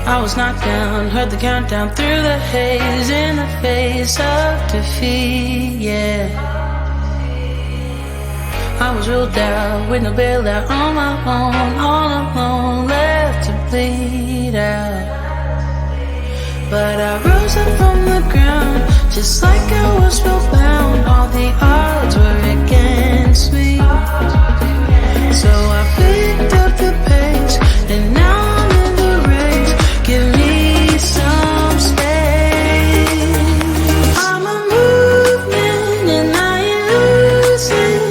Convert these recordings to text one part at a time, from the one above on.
I was knocked down, heard the countdown through the haze, in the face of defeat, yeah. I was ruled out with no bailout, on my own, all alone, left to bleed out. But I rose up from the ground, just like I was spellbound. All the odds were against me, so I picked up the pace, and now I'm in the race. Give me some space. I'm a movement and I ain't losing.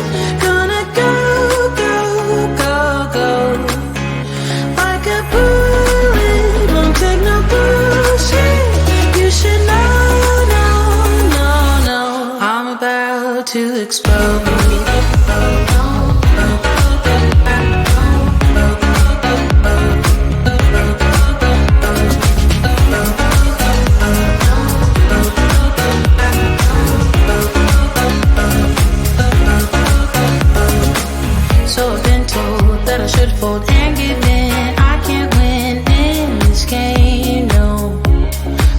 Gonna go, go, go, go. Like a bullet, won't take no bullshit. You should know, no, no, no. I'm about to explode. I should fold and give in. I can't win in this game, no.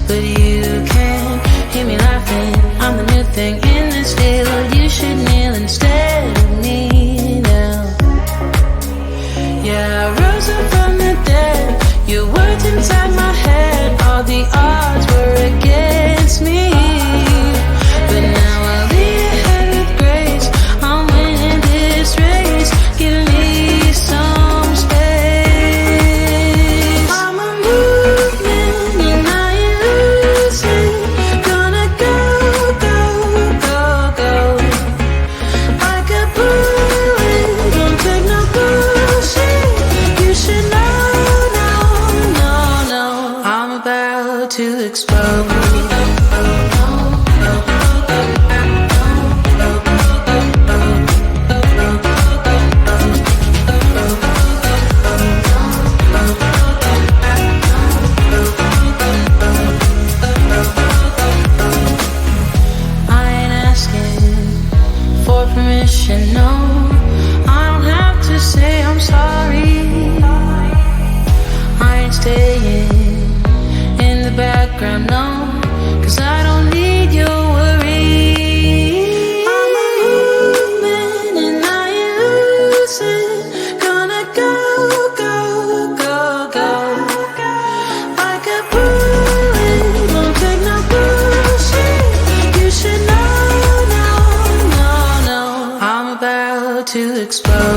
But you can hear me laughing. I'm the new thing in this field. You should kneel instead of me now. Yeah, I rose up from the dead. Your words inside my head. All the odds were against me, but now I'll be ahead with grace. I'm winning this race. Give me some space. I'm a movement and I ain't losing. Gonna go, go, go, go. Like a bullet, don't take no bullshit. You should know, no, no, no. I'm about to explode. No, I don't have to say I'm sorry. I ain't staying in the background, no, 'cause I don't need your worry. I'm a movement and I ain't losing. Gonna go, go, go, go. Like a bullet, won't take no bullshit. You should know, no, no, no. I'm about to explode.